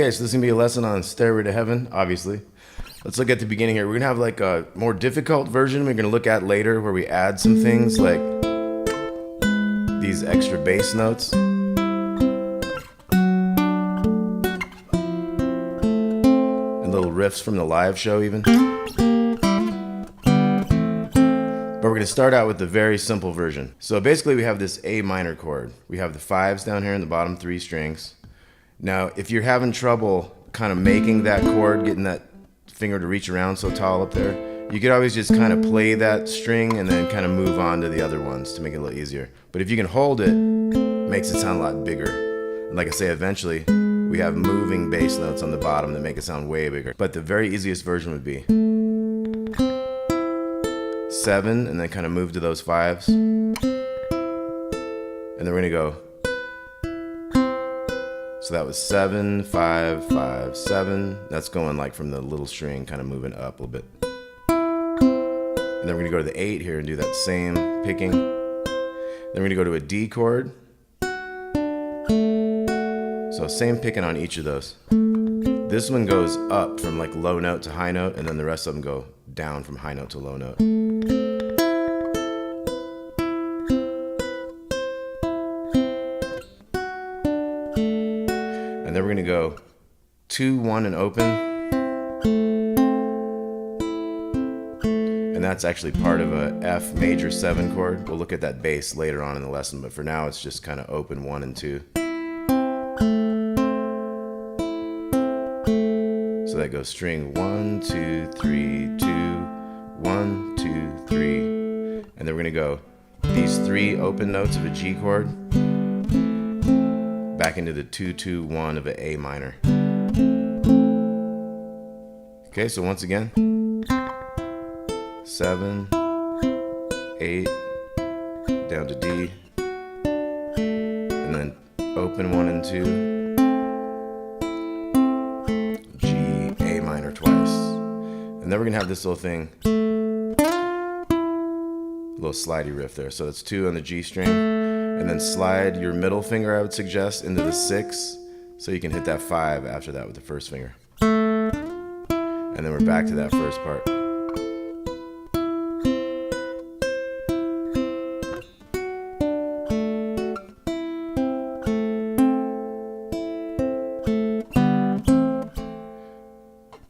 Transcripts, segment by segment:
Okay, so this is gonna be a lesson on Stairway to Heaven, obviously. Let's look at the beginning here. We're gonna have like a more difficult version we're gonna look at later where we add some things like these extra bass notes. And little riffs from the live show even. But we're gonna start out with the very simple version. So basically we have this A minor chord. We have the fives down here in the bottom 3 strings. Now, if you're having trouble kind of making that chord, getting that finger to reach around so tall up there, you could always just kind of play that string and then kind of move on to the other ones to make it a little easier. But if you can hold it, it makes it sound a lot bigger. And like I say, eventually, we have moving bass notes on the bottom that make it sound way bigger. But the very easiest version would be 7, and then kind of move to those 5s. And then we're gonna go. So that was 7, 5, 5, 7. That's going like from the little string, kind of moving up a little bit. And then we're gonna go to the 8 here and do that same picking. Then we're gonna go to a D chord. So same picking on each of those. This one goes up from like low note to high note, and then the rest of them go down from high note to low note. And then we're gonna go 2, 1, and open. And that's actually part of a F major 7 chord. We'll look at that bass later on in the lesson, but for now it's just kind of open 1 and 2. So that goes string 1, 2, 3, 2, 1, 2, 3. And then we're gonna go these 3 open notes of a G chord back into the 2, 2, 1 of an A minor. Okay, so once again, 7, 8, down to D, and then open 1 and 2, G, A minor twice. And then we're gonna have this little thing, little slidey riff there. So that's 2 on the G string, and then slide your middle finger, I would suggest, into the 6, so you can hit that 5 after that with the first finger. And then we're back to that first part. And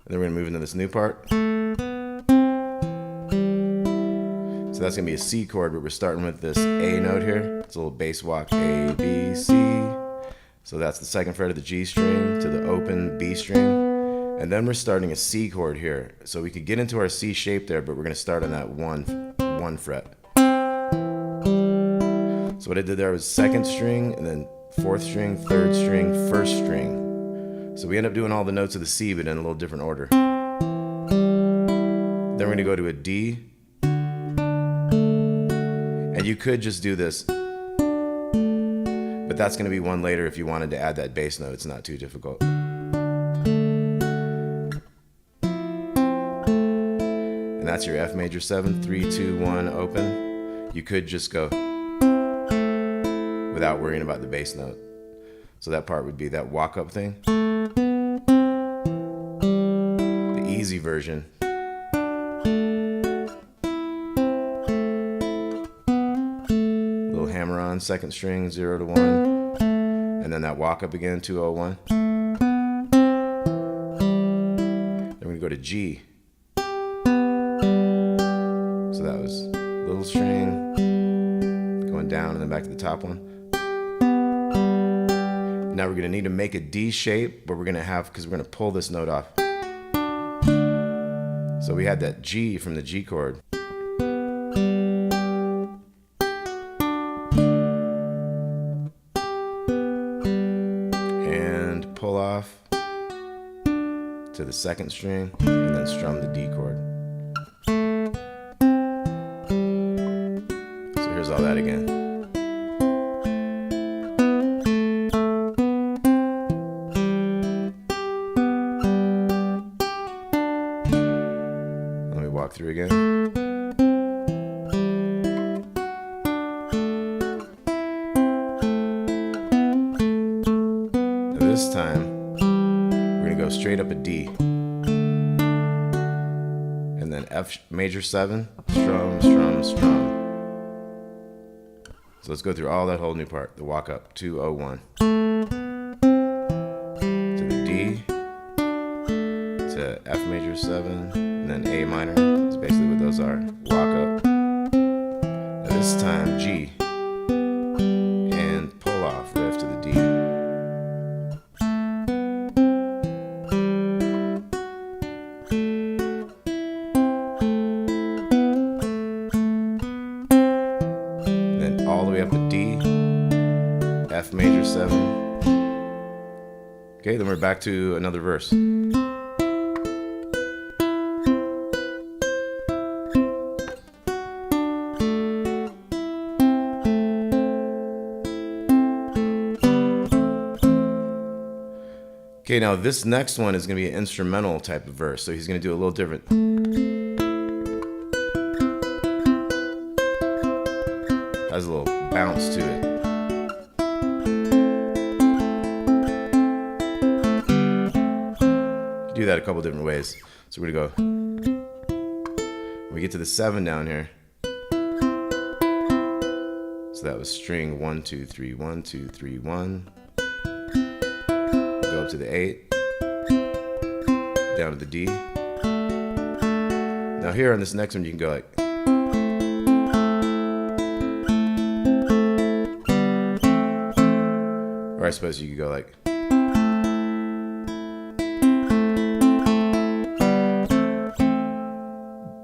then we're gonna move into this new part. So that's gonna be a C chord, but we're starting with this A note here. It's a little bass walk, A, B, C. So that's the 2nd fret of the G string to the open B string. And then we're starting a C chord here. So we could get into our C shape there, but we're gonna start on that 1 fret. So what I did there was 2nd string, and then 4th string, 3rd string, 1st string. So we end up doing all the notes of the C, but in a little different order. Then we're gonna go to a D. And you could just do this, but that's gonna be one later if you wanted to add that bass note. It's not too difficult. And that's your F major 7, 3, 2, 1, open. You could just go without worrying about the bass note. So that part would be that walk-up thing. The easy version. Little hammer on, 2nd string, 0 to 1. And then that walk-up again, 2, 0, 1. Then we're gonna go to G. So that was little string, going down and then back to the top one. Now we're gonna need to make a D shape, but we're gonna have, because we're gonna pull this note off. So we had that G from the G chord. And pull off to the 2nd string, and then strum the D chord. Here's all that again. Let me walk through again. Now this time, straight up a D. And then F major 7, strum, strum, strum. So let's go through all that whole new part. The walk up, 201. To the D, to F major 7, and then A minor. That's basically what those are. Walk up. Now this time G, and pull off riff to the D. All the way up to D, F major 7. Okay, then we're back to another verse. Okay, now this next one is going to be an instrumental type of verse, so he's going to do a little different. Has a little bounce to it. You do that a couple different ways. So we're gonna go. When we get to the 7 down here. So that was string 1, 2, 3, 1, 2, 3, 1. Go up to the 8. Down to the D. Now here on this next one you can go like. Or I suppose you could go like.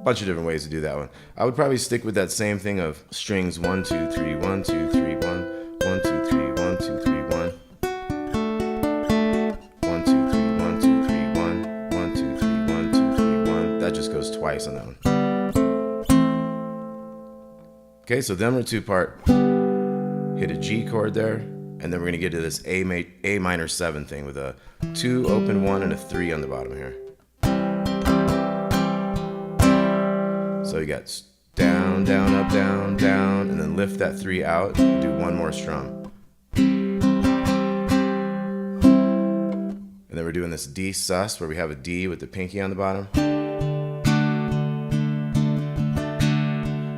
Bunch of different ways to do that one. I would probably stick with that same thing of strings 1, 2, 3, 1, 2, 3, 1, 1, 2, 3, 1, 2, 3, 1. 1, 2, 3, 1, 2, 3, 1, 1, 2, 3, 1, 2, 3, 1. That just goes twice on that one. Okay, so then we're two-part. Hit a G chord there. And then we're going to get to this A minor 7 thing with a 2, open 1, and a 3 on the bottom here. So you got down, down, up, down, down, and then lift that 3 out, do one more strum. And then we're doing this D sus where we have a D with the pinky on the bottom.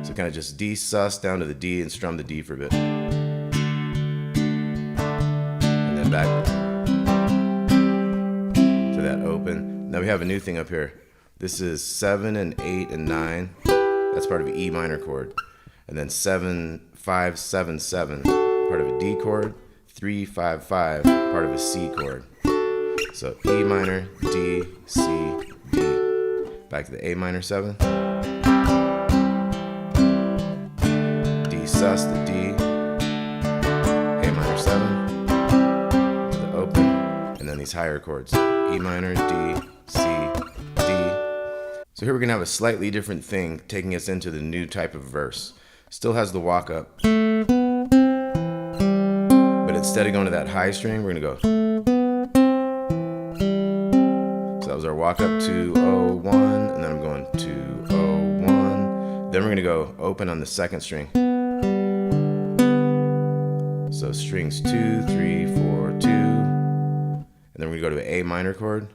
So kind of just D sus down to the D and strum the D for a bit. Back to that open. Now we have a new thing up here. This is 7 and 8 and 9. That's part of an E minor chord. And then 7, 5, 7, 7, part of a D chord. 3, 5, 5, part of a C chord. So E minor, D, C, D. Back to the A minor 7. D sus, the D. A minor 7. And then these higher chords, E minor, D, C, D. So here we're gonna have a slightly different thing taking us into the new type of verse. Still has the walk up, but instead of going to that high string, we're gonna go. So that was our walk up 201, and then I'm going 201. Then we're gonna go open on the second string. So strings 2, 3, 4, 2. And then we're going to go to an A minor chord.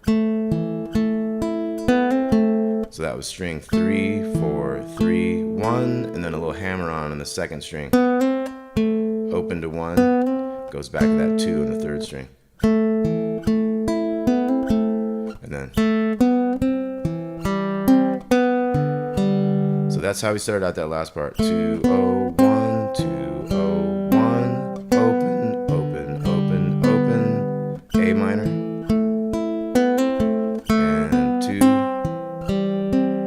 So that was string 3, 4, 3, 1, and then a little hammer on the second string. Open to 1, goes back to that 2 on the third string. And then. So that's how we started out that last part. 201, 201, open, open, open, open, A minor. And 2,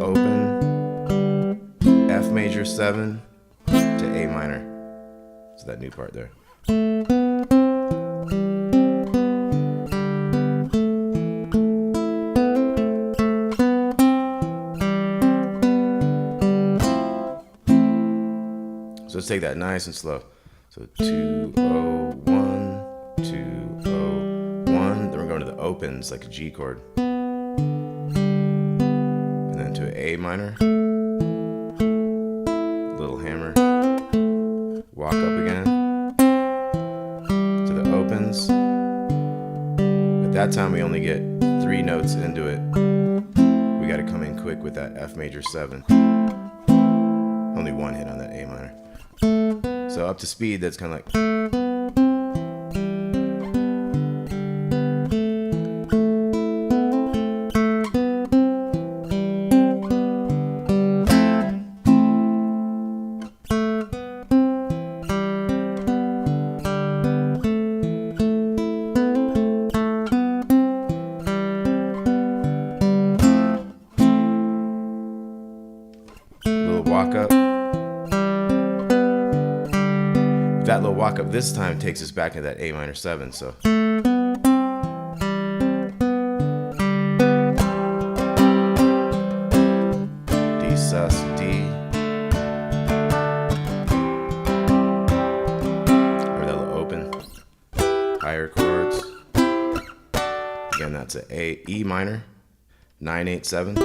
open, F major 7 to A minor. So that new part there. So let's take that nice and slow. So 201, 201. Then we're going to the opens like a G chord. And then to an A minor. Little hammer. Walk up again. To the opens. At that time we only get 3 3 notes into it, we got to come in quick with that F major 7. Only 1 hit on that A minor. So up to speed, that's kind of like. Walk up. That little walk up this time takes us back into that A minor 7. So D sus D. Or that little open. Higher chords. Again, that's a E minor 9-8-7.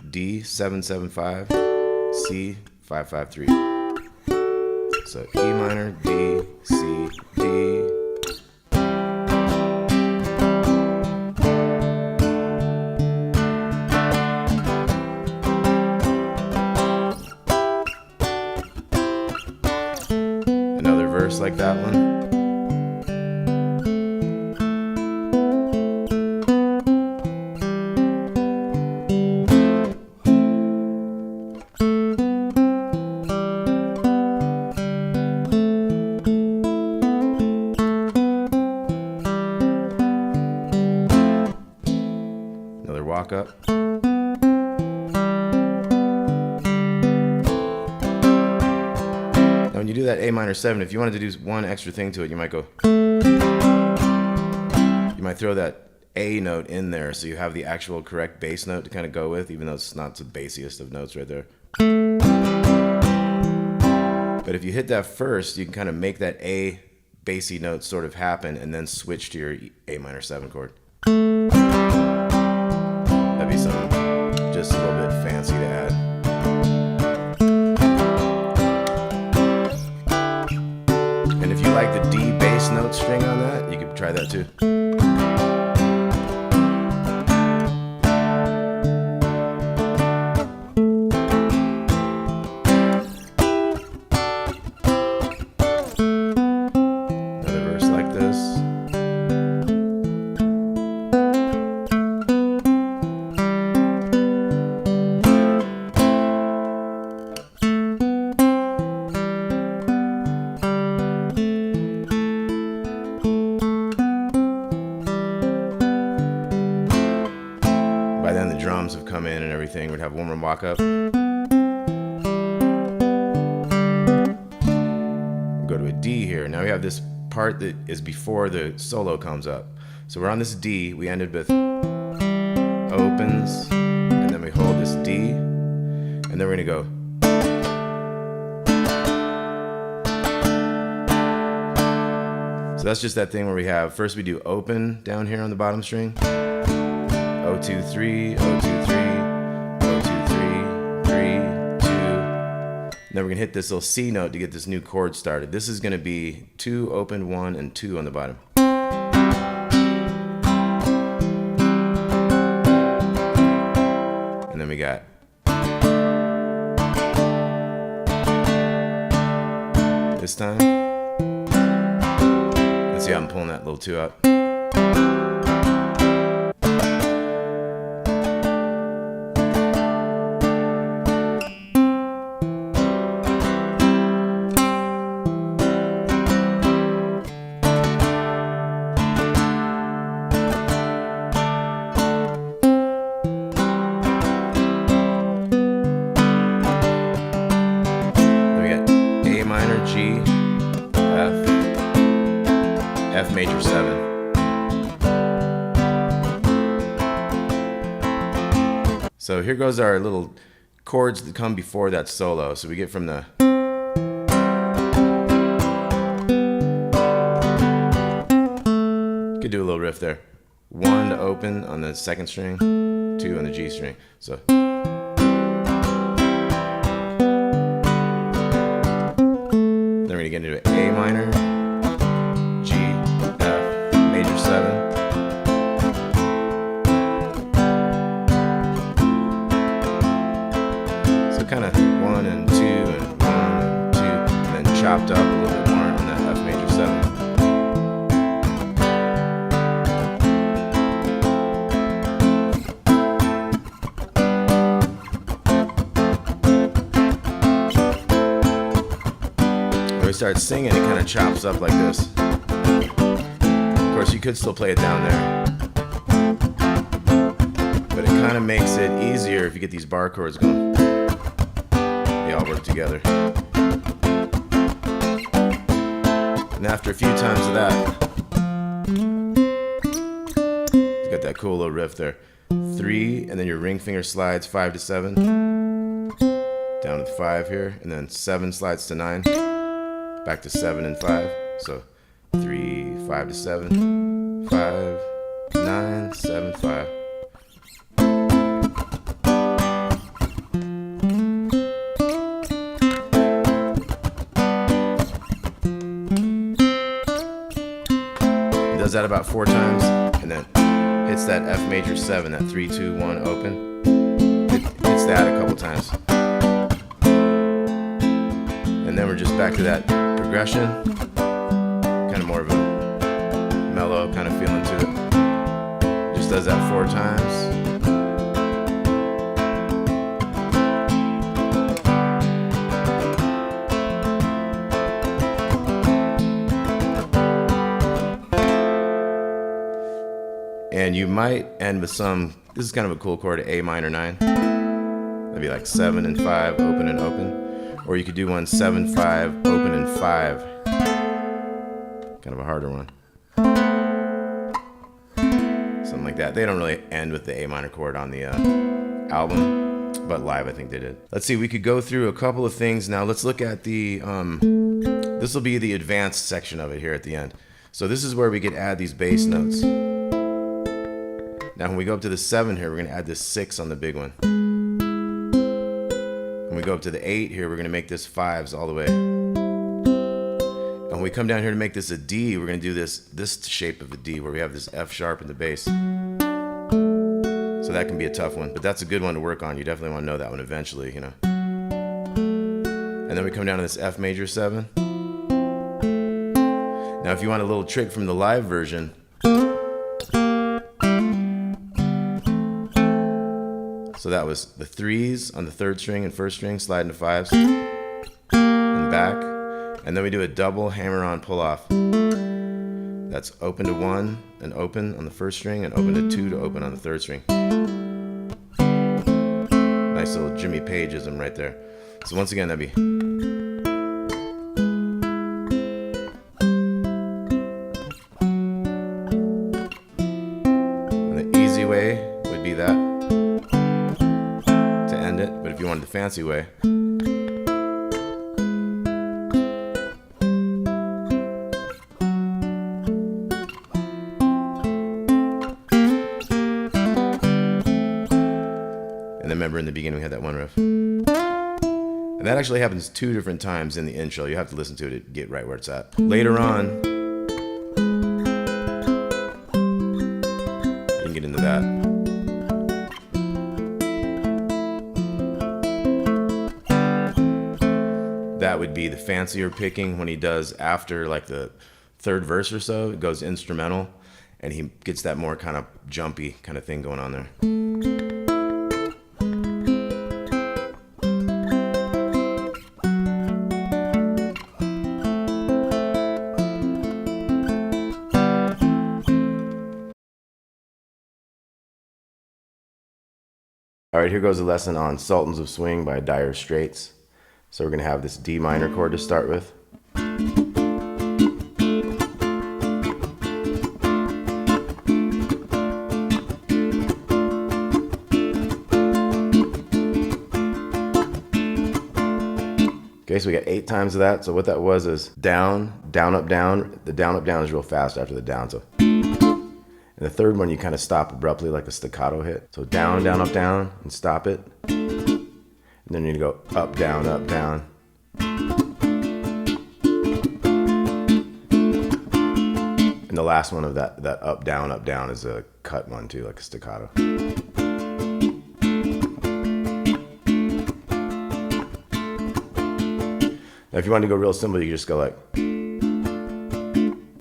D 7-7-5. C 5-5-3. So E minor, D, C, D. Another verse like that one. Walk up. Now when you do that A minor 7, if you wanted to do one extra thing to it, you might go. You might throw that A note in there so you have the actual correct bass note to kind of go with, even though it's not the bassiest of notes right there. But if you hit that first, you can kind of make that A bassy note sort of happen and then switch to your A minor 7 chord. That'd be something just a little bit fancy to add. And if you like the D bass note string on that, you could try that too. Another verse like this. By then the drums have come in and everything. We'd have one more walk up. We'll go to a D here. Now we have this part that is before the solo comes up. So we're on this D. We ended with opens, and then we hold this D, and then we're gonna go. So that's just that thing where we have, first we do open down here on the bottom string. 0, 2, 3, 0, 2, 3, 0, 2, 3, 3, 2. Then we're gonna hit this little C note to get this new chord started. This is gonna be 2, open, 1, and 2 on the bottom. And then we got this time. Let's see how I'm pulling that little 2 up. G, F, F major 7. So here goes our little chords that come before that solo. So we get from the could do a little riff there. 1 to open on the second string, 2 on the G string. So then we're gonna get into A minor, G, F, major 7, 1 and 2 and 1 and 2, and then chopped up a little bit more on that F major 7. When we start singing, it kind of chops up like this. Of course, you could still play it down there, but it kind of makes it easier if you get these bar chords going. They all work together. And after a few times of that, you got that cool little riff there. 3, and then your ring finger slides 5 to 7, down to 5 here, and then 7 slides to 9, back to 7 and 5. So 3, 5 to 7, 5, 9, 7, 5. Does that about 4 times, and then hits that F major 7, that 3, 2, 1 open. Hits that a couple times. And then we're just back to that progression. Kind of more of a mellow kind of feeling to it. Just does that 4 times. And you might end with some, this is kind of a cool chord, A minor 9. That'd be like 7 and 5, open and open. Or you could do one 7, 5, open and 5. Kind of a harder one. Something like that. They don't really end with the A minor chord on the album, but live I think they did. Let's see, we could go through a couple of things now. Let's look at the, this will be the advanced section of it here at the end. So this is where we could add these bass notes. Now when we go up to the 7 here, we're going to add this 6 on the big one. When we go up to the 8 here, we're going to make this 5s all the way. And when we come down here to make this a D, we're going to do this shape of the D where we have this F sharp in the bass. So that can be a tough one, but that's a good one to work on. You definitely want to know that one eventually, you know. And then we come down to this F major 7. Now if you want a little trick from the live version, so that was the 3s on the 3rd string and 1st string, slide into 5s, and back. And then we do a double hammer-on pull-off. That's open to 1 and open on the 1st string, and open to 2 to open on the 3rd string. Nice little Jimmy Pageism right there. So once again, that'd be... And the easy way would be that. But if you wanted the fancy way, and then remember in the beginning we had that one riff, and that actually happens 2 different times in the intro. You have to listen to it to get right where it's at. Later on you can get into that. That would be the fancier picking when he does after like the 3rd verse or so. It goes instrumental and he gets that more kind of jumpy kind of thing going on there. All right, here goes a lesson on Sultans of Swing by Dire Straits. So we're going to have this D minor chord to start with. Okay, so we got 8 times of that. So what that was is down, down, up, down. The down, up, down is real fast after the down. So, and the 3rd one you kind of stop abruptly like a staccato hit. So down, down, up, down, and stop it. And then you go up, down, up, down. And the last one of that up, down is a cut one too, like a staccato. Now if you want to go real simple, you can just go like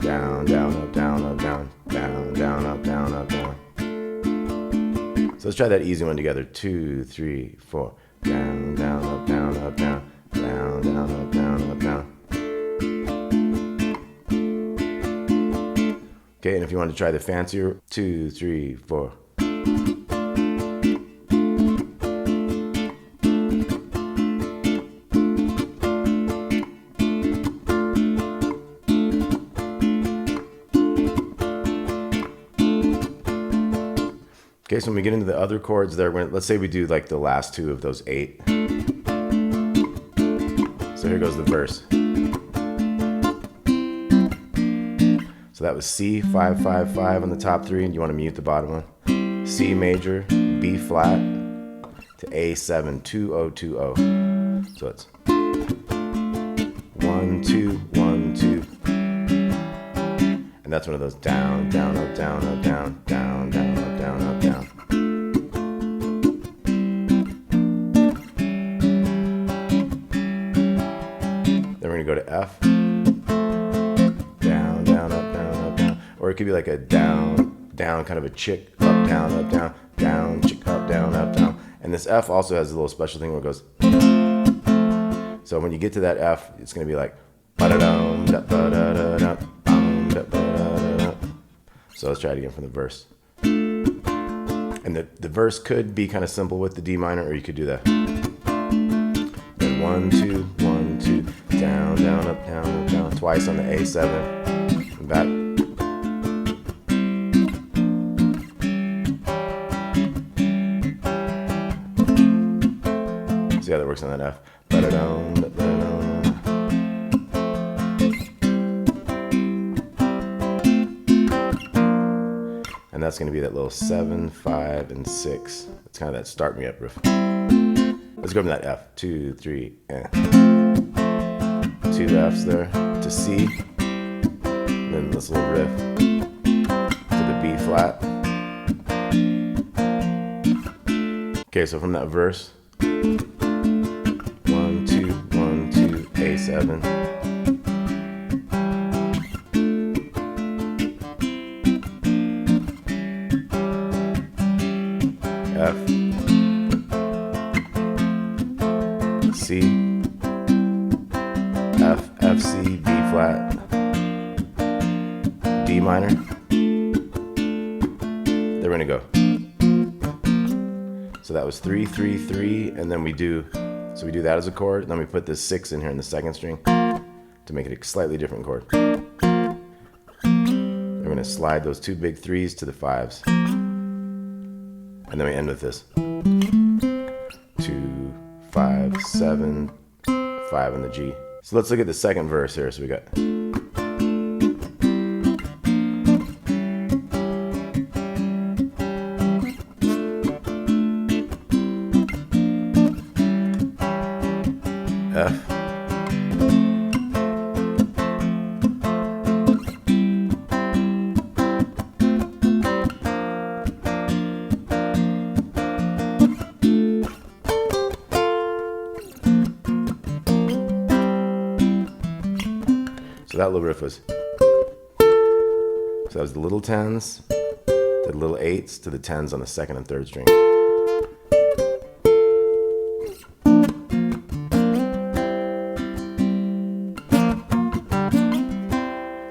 down, down, up, down, up, down, down, down, up, down, up, down. So let's try that easy one together. 2, 3, 4. Down, down, up, down, up, down, down, down, up, down, up, down. Okay, and if you want to try the fancier, 2, 3, 4. Okay, so when we get into the other chords there, let's say we do like the last 2 of those 8. So here goes the verse. So that was C, 5, 5, 5 on the top 3, and you want to mute the bottom one. C major, B flat, to A7, 2, 0, 2, 0. So it's 1, 2, 1, 2. And that's one of those down, down, up, down, up, down, down, down, up, down, up, down. Then we're gonna go to F. Down, down, up, down, up, down. Or it could be like a down, down, kind of a chick, up, down, down, chick, up, down, up, down. And this F also has a little special thing where it goes. So when you get to that F, it's gonna be like ba-da-dum, da-ba-da-da-da. So let's try it again from the verse. And the verse could be kind of simple with the D minor, or you could do that. Then 1, 2, 1, 2, down, down, up, down, up, down, twice on the A7, and back. See how that works on that F. Ba-da-dum, da-da-dum. And that's going to be that little 7, 5, and 6. It's kind of that start me up riff. Let's go from that F. 2, 3, and 2 Fs there to C. And then this little riff to the B flat. Okay, so from that verse, 1, 2, 1, 2, A7. F, C, F, F, C, B flat, D minor. Then we're gonna go. So that was 3, 3, 3, and then we do that as a chord, and then we put this 6 in here in the second string to make it a slightly different chord. We're gonna slide those 2 big 3s to the 5s. And then we end with this. 2, 5, 7, 5 on the G. So let's look at the second verse here. So we got F, so that little riff was, so that was the little 10s, the little 8s to the 10s on the second and third string.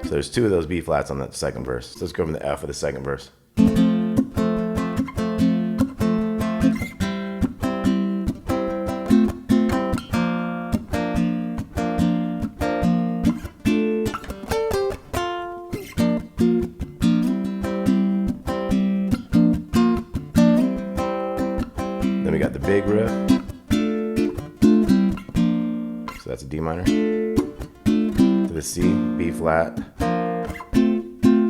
So there's 2 of those B flats on that second verse. So let's go from the F of the second verse. Then we got the big riff. So that's a D minor. To the C, B flat,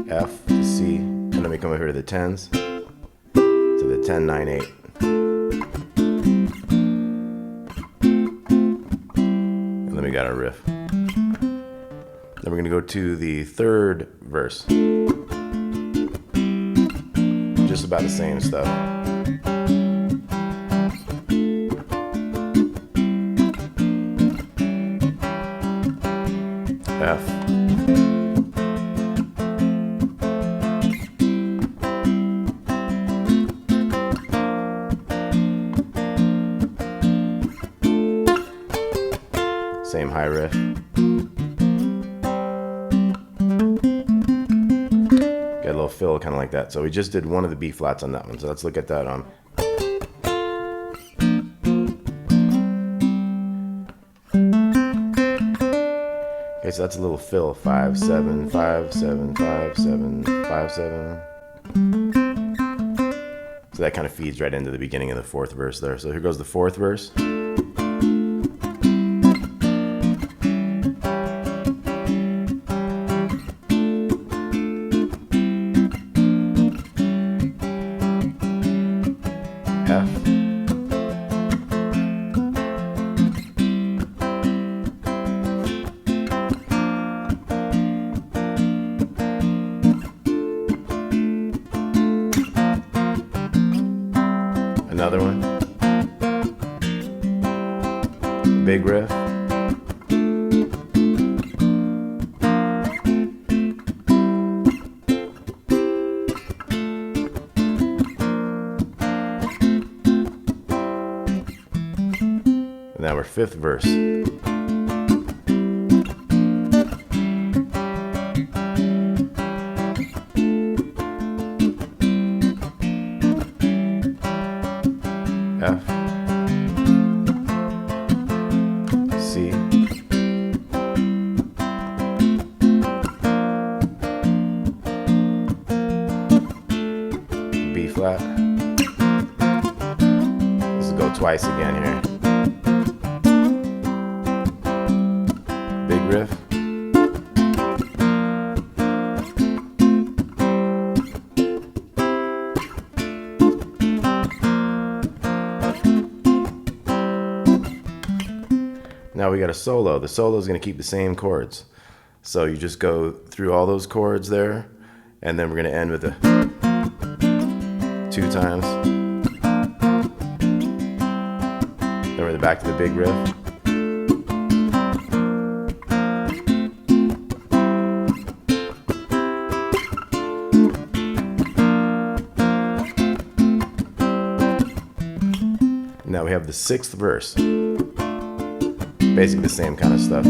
F to C, and then we come over to the 10s, to the 10, 9, 8. And then we got our riff. Then we're going to go to the third verse. Just about the same stuff. F, same high riff. Get a little fill kind of like that. So we just did one of the B flats on that one. So let's look at that. Okay, so that's a little fill. 5, 7, 5, 7, 5, 7, 5, 7. So that kind of feeds right into the beginning of the fourth verse there. So here goes the fourth verse. F. Another one. Big riff. Now we're fifth verse. F, C, B flat. This will go twice again here. Big riff. Now we got a solo. The solo is going to keep the same chords. So you just go through all those chords there, and then we're going to end with a 2 times. Then we're back to the big riff. Now we have the sixth verse. Basically the same kind of stuff.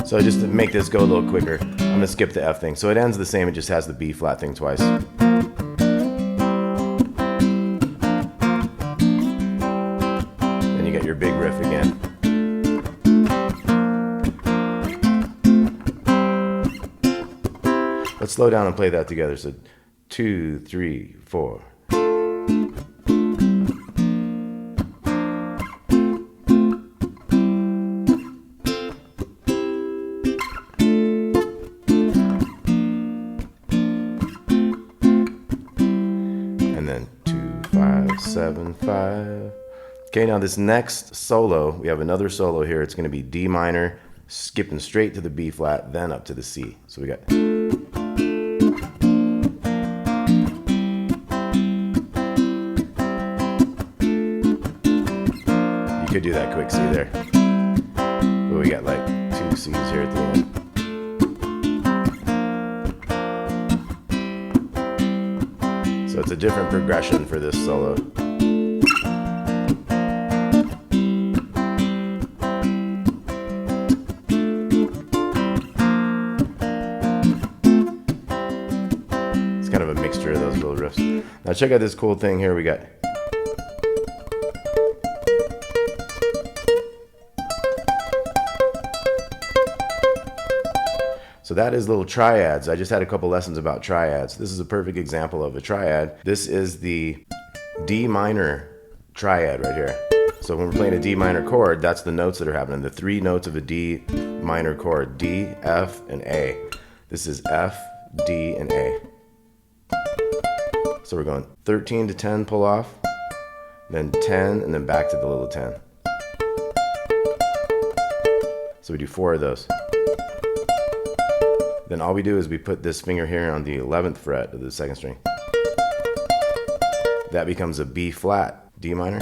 So just to make this go a little quicker, I'm going to skip the F thing. So it ends the same, it just has the B flat thing twice. Then you get your big riff again. Let's slow down and play that together. So 2, 3, 4. And then 2, 5, 7, 5. Okay, now this next solo, we have another solo here. It's going to be D minor, skipping straight to the B flat, then up to the C. So we got. You could do that quick C there. But we got like 2 C's here at the end. So it's a different progression for this solo. It's kind of a mixture of those little riffs. Now check out this cool thing here we got. So that is little triads. I just had a couple lessons about triads. This is a perfect example of a triad. This is the D minor triad right here. So when we're playing a D minor chord, that's the notes that are happening. The 3 notes of a D minor chord, D, F, and A. This is F, D, and A. So we're going 13 to 10, pull off, then 10, and then back to the little 10. So we do 4 of those. Then all we do is we put this finger here on the 11th fret of the 2nd string. That becomes a B flat, D minor.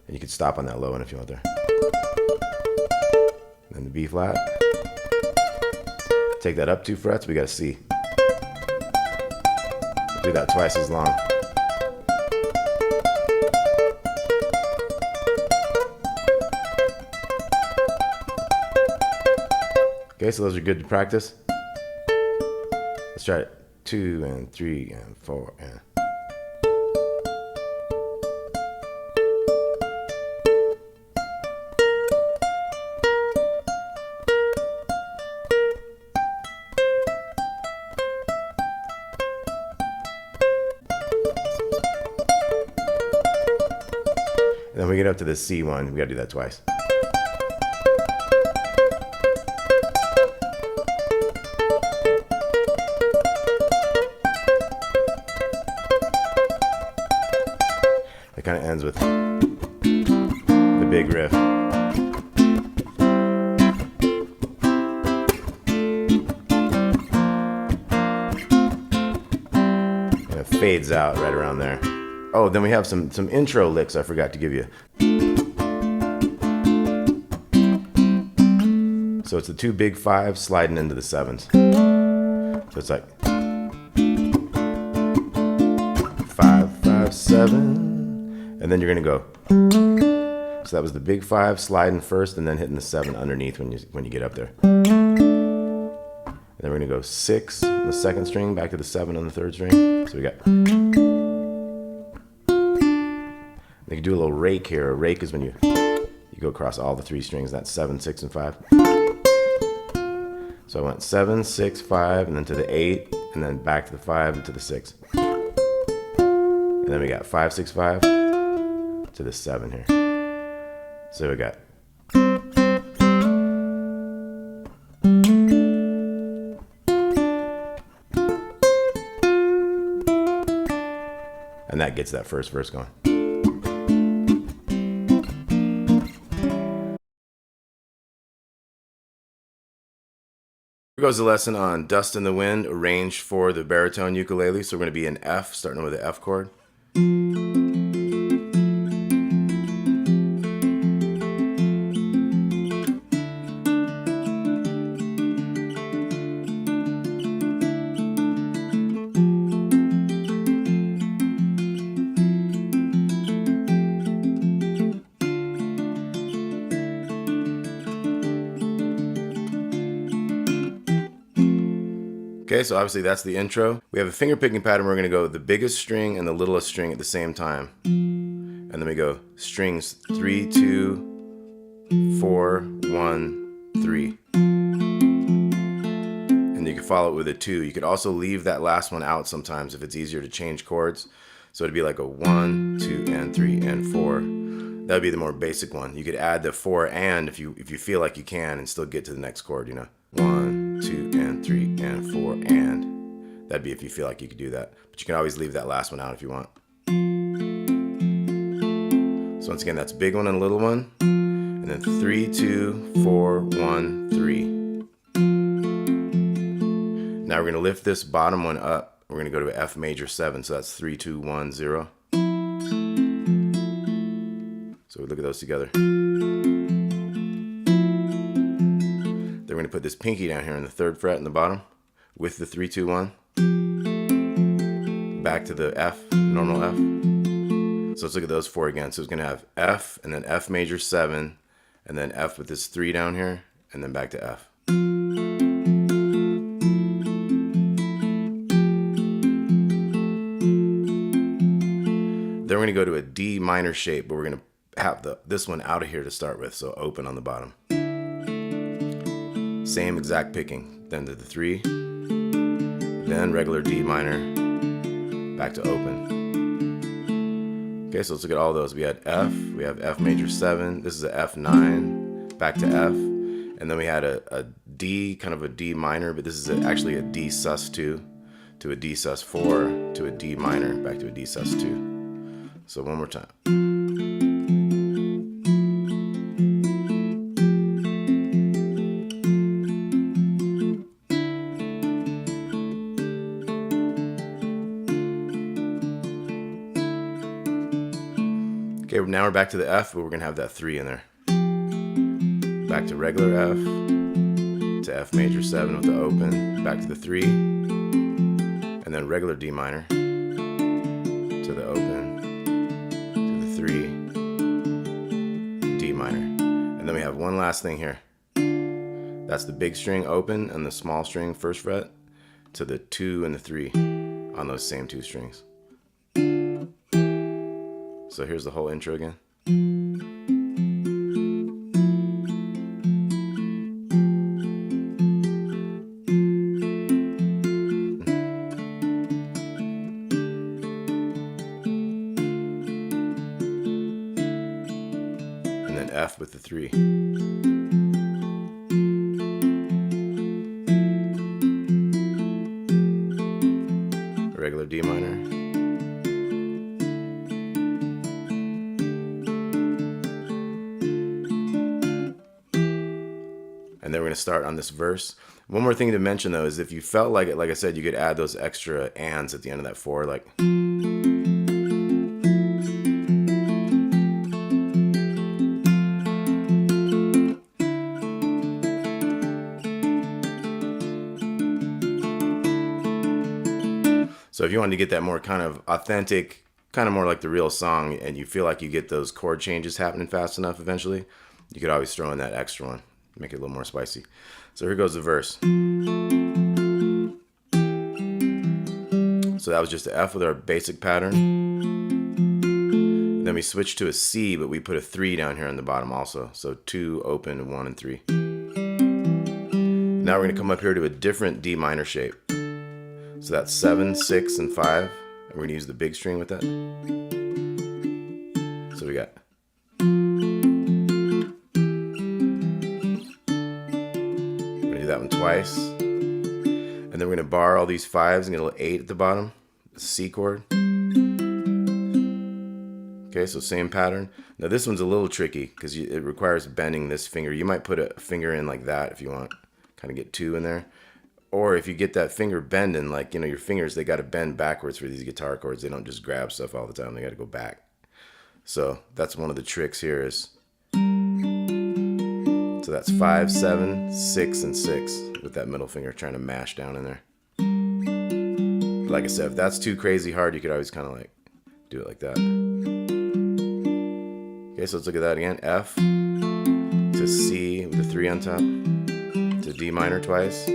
And you can stop on that low one if you want there. And the B flat. Take that up 2 frets, we got a C. Do that twice as long. Okay, so those are good to practice. Let's try it. 2 and 3 and 4 and. And then we get up to the C one, we gotta do that twice. It kind of ends with the big riff. And it fades out right around there. Oh, then we have some intro licks I forgot to give you. So it's the 2 big 5s sliding into the 7s. So it's like 5, 5, 7, and then you're gonna go. So that was the big 5 sliding first, and then hitting the 7 underneath when you get up there. And then we're gonna go 6 on the 2nd string, back to the 7 on the 3rd string. So we got. They can do a little rake here. A rake is when you go across all the 3 strings. That's 7, 6, and 5. So I went 7, 6, 5, and then to the 8, and then back to the 5 and to the 6. And then we got 5, 6, 5 to the 7 here. So we got. And that gets that first verse going. Here goes the lesson on Dust in the Wind, arranged for the baritone ukulele. So we're going to be in F, starting with the F chord. Okay, so obviously that's the intro. We have a finger picking pattern. We're going to go the biggest string and the littlest string at the same time. And then we go strings 3, 2, 4, 1, 3. And you can follow it with a 2. You could also leave that last one out sometimes if it's easier to change chords. So it'd be like a 1, 2, and 3, and 4. That'd be the more basic one. You could add the 4 and if you feel like you can and still get to the next chord, you know. 1, 2, and 3, and 4, and. That'd be if you feel like you could do that. But you can always leave that last one out if you want. So once again, that's a big one and a little one. And then 3, 2, 4, 1, 3. Now we're going to lift this bottom one up. We're going to go to an F major 7. So that's 3, 2, 1, 0. So we look at those together. Then we're going to put this pinky down here on the 3rd fret in the bottom with the 3, 2, 1. Back to the F, normal F. So let's look at those 4 again. So it's going to have F and then F major 7 and then F with this 3 down here and then back to F. Then we're going to go to a D minor shape, but we're going to have this one out of here to start with, so open on the bottom. Same exact picking, then to the 3, then regular D minor, back to open. Okay, so let's look at all those. We had F, we have F major 7, this is a F9, back to F, and then we had a D, kind of a D minor, but this is actually a D sus2 to a D sus4 to a D minor, back to a D sus2. So one more time. Okay, now we're back to the F, but we're gonna have that 3 in there. Back to regular F, to F major 7 with the open, back to the 3, and then regular D minor, to the open, to the 3, D minor. And then we have one last thing here. That's the big string open and the small string first fret to the 2 and the 3 on those same 2 strings. So here's the whole intro again. And then F with the 3. Regular D minor. And then we're going to start on this verse. One more thing to mention though is if you felt like it, like I said, you could add those extra ands at the end of that 4, like. So if you wanted to get that more kind of authentic, kind of more like the real song, and you feel like you get those chord changes happening fast enough eventually, you could always throw in that extra one, make it a little more spicy. So here goes the verse. So that was just an F with our basic pattern. And then we switched to a C, but we put a 3 down here on the bottom also. So 2, open, 1, and 3. Now we're going to come up here to a different D minor shape. So that's 7, 6, and 5. And we're going to use the big string with that. So we got. We're going to do that one twice. And then we're going to bar all these 5s and get a little 8 at the bottom. The C chord. Okay, so same pattern. Now this one's a little tricky because it requires bending this finger. You might put a finger in like that if you want. Kind of get 2 in there. Or if you get that finger bending, like, you know, your fingers, they got to bend backwards for these guitar chords. They don't just grab stuff all the time. They got to go back. So that's one of the tricks here is. So that's 5, 7, 6, and 6 with that middle finger trying to mash down in there. But like I said, if that's too crazy hard, you could always kind of like do it like that. Okay, so let's look at that again. F to C with the 3 on top to D minor twice.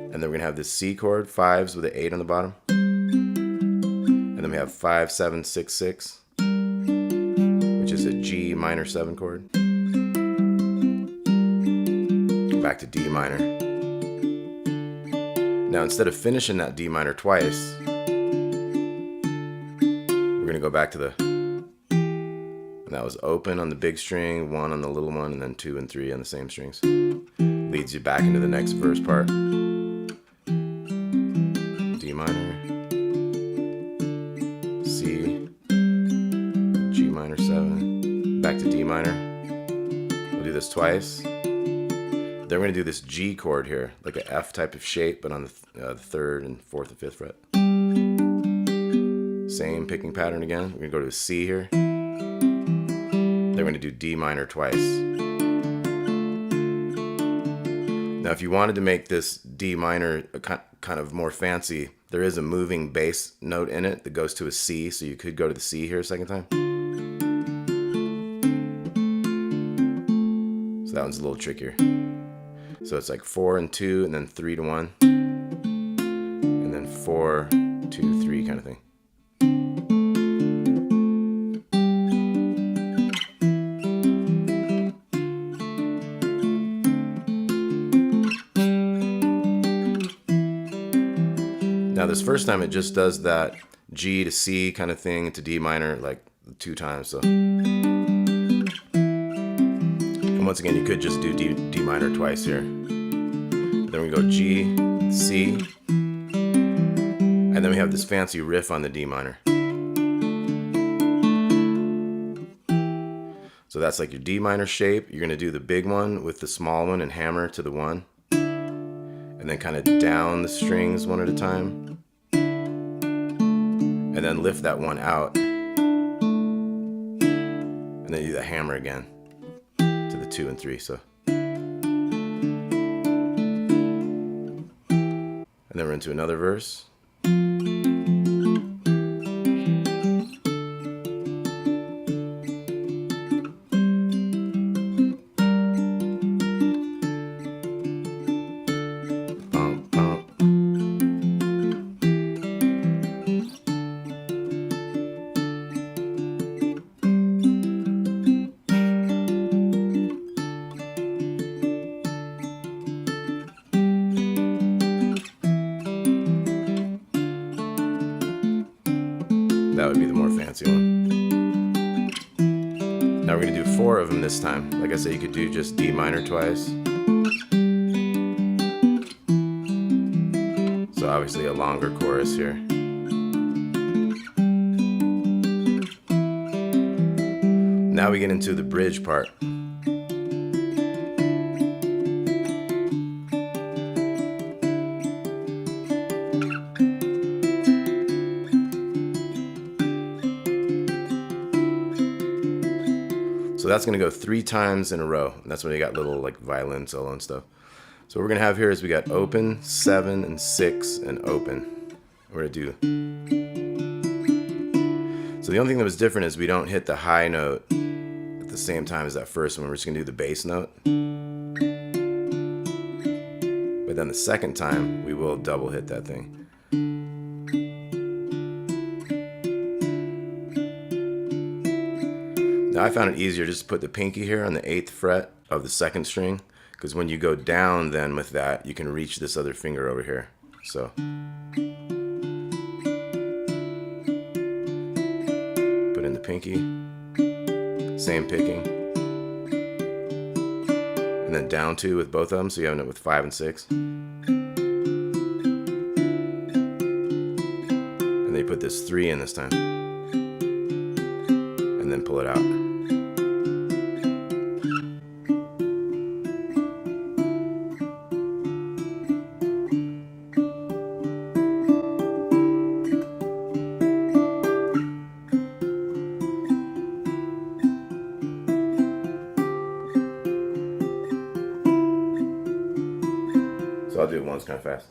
And then we're going to have this C chord, 5s with an 8 on the bottom. And then we have 5, 7, 6, 6, which is a G minor 7 chord. Back to D minor. Now instead of finishing that D minor twice, we're going to go back to the, and that was open on the big string, 1 on the little one, and then 2 and 3 on the same strings. Leads you back into the next verse part. D minor, C, G minor 7, back to D minor. We'll do this twice. Then we're going to do this G chord here, like an F type of shape, but on the 3rd and 4th and 5th fret. Same picking pattern again. We're going to go to a C here. Then we're going to do D minor twice. Now if you wanted to make this D minor kind of more fancy, there is a moving bass note in it that goes to a C, so you could go to the C here a second time. So that one's a little trickier. So it's like 4 and 2, and then 3 to 1, and then 4, 2, 3 kind of thing. Now this first time it just does that G to C kind of thing to D minor like 2 times. So, and once again you could just do D minor twice here. Then we go G, C, and then we have this fancy riff on the D minor. So that's like your D minor shape. You're going to do the big one with the small one and hammer to the 1. And then kind of down the strings one at a time. And and then lift that one out, and then do the hammer again to the 2 and 3. So, and then we're into another verse. That would be the more fancy one. Now we're going to do 4 of them this time. Like I said, you could do just D minor twice. So obviously a longer chorus here. Now we get into the bridge part. So that's going to go 3 times in a row. And that's when you got little like violin solo and stuff. So what we're going to have here is we got open, 7, and 6, and open. We're going to do. So the only thing that was different is we don't hit the high note at the same time as that first one. We're just going to do the bass note. But then the second time, we will double hit that thing. Now I found it easier just to put the pinky here on the 8th fret of the 2nd string, because when you go down then with that, you can reach this other finger over here. So put in the pinky, same picking, and then down 2 with both of them, so you have it with 5 and 6. And then you put this 3 in this time, and then pull it out. So I'll do it once kind of fast.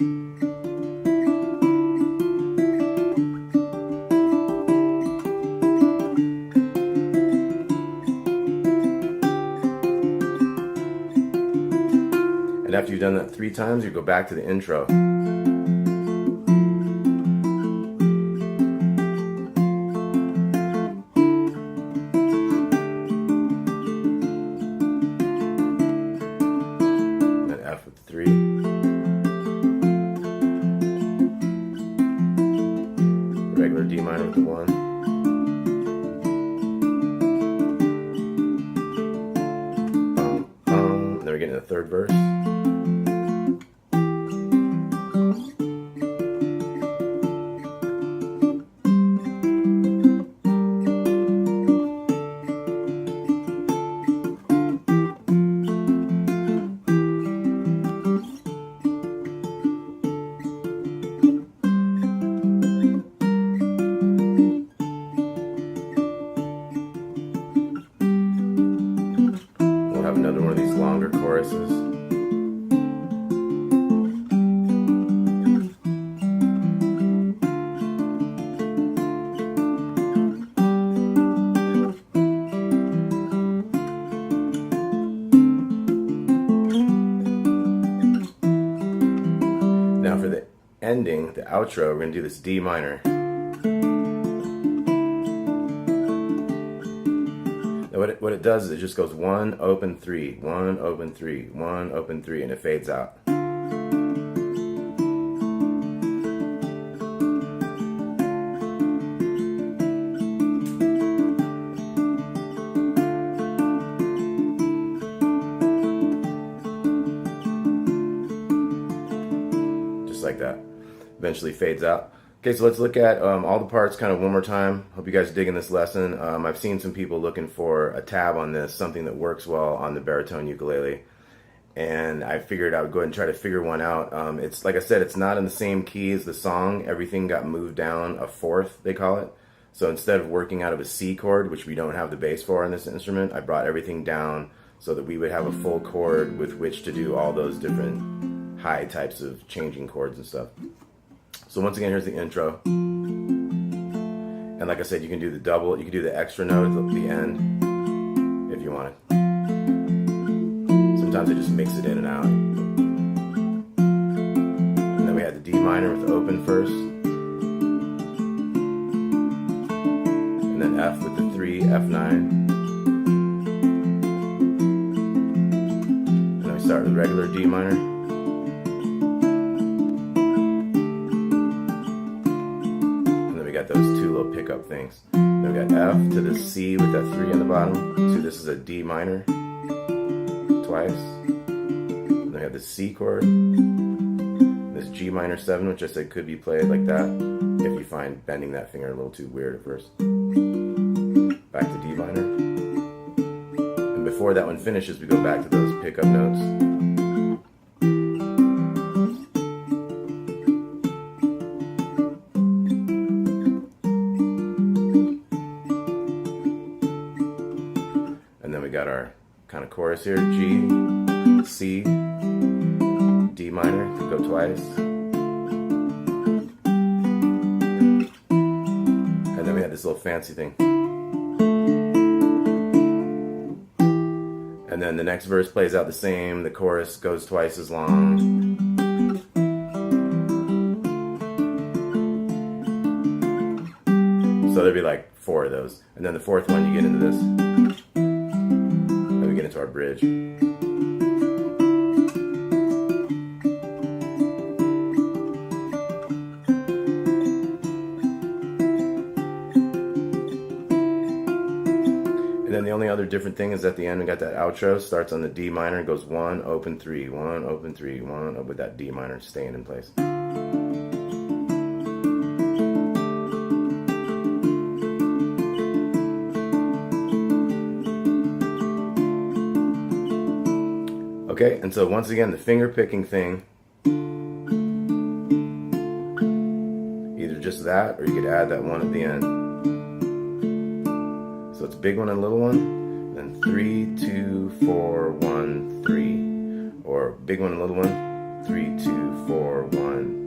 And after you've done that 3 times, you go back to the intro. And then F with 3. Regular D minor with the 1. And then we're getting the 3rd verse. Have another one of these longer choruses. Now for the ending, the outro, we're going to do this D minor. What it does is it just goes 1, open, 3, 1, open, 3, 1, open, 3, and it fades out. Just like that. Eventually fades out. Okay, so let's look at all the parts kind of one more time. Hope you guys are digging this lesson. I've seen some people looking for a tab on this, something that works well on the baritone ukulele. and I figured I would go ahead and try to figure one out. It's like I said, it's not in the same key as the song. Everything got moved down a fourth, they call it. So instead of working out of a C chord, which we don't have the bass for on this instrument, I brought everything down so that we would have a full chord with which to do all those different high types of changing chords and stuff. So once again, here's the intro. And like I said, you can do the double, you can do the extra note at the end if you want it. Sometimes it just mix it in and out. And then we had the D minor with the open first. And then F with the 3, F9. And then we start with regular D minor. And then we got those two little pickup things. Then we got F to the C with that 3 on the bottom. So this is a D minor. Twice. And then we have the C chord, this G minor 7, which I said could be played like that if you find bending that finger a little too weird at first. Back to D minor. And before that one finishes, we go back to those pickup notes. And then we got our kind of chorus here, G, C, D minor, could go twice. And then we had this little fancy thing. And then the next verse plays out the same, the chorus goes twice as long. So there'd be like 4 of those. And then the fourth one, you get into this. Get into our bridge. And then the only other different thing is at the end we got that outro, starts on the D minor, goes 1, open 3, 1, open 3, 1, with that D minor staying in place. Okay, and so once again, the finger picking thing, either just that or you could add that one at the end. So it's big one and little one, then 3, 2, 4, 1, 3. Or big one and little one, 3, 2, 4, 1,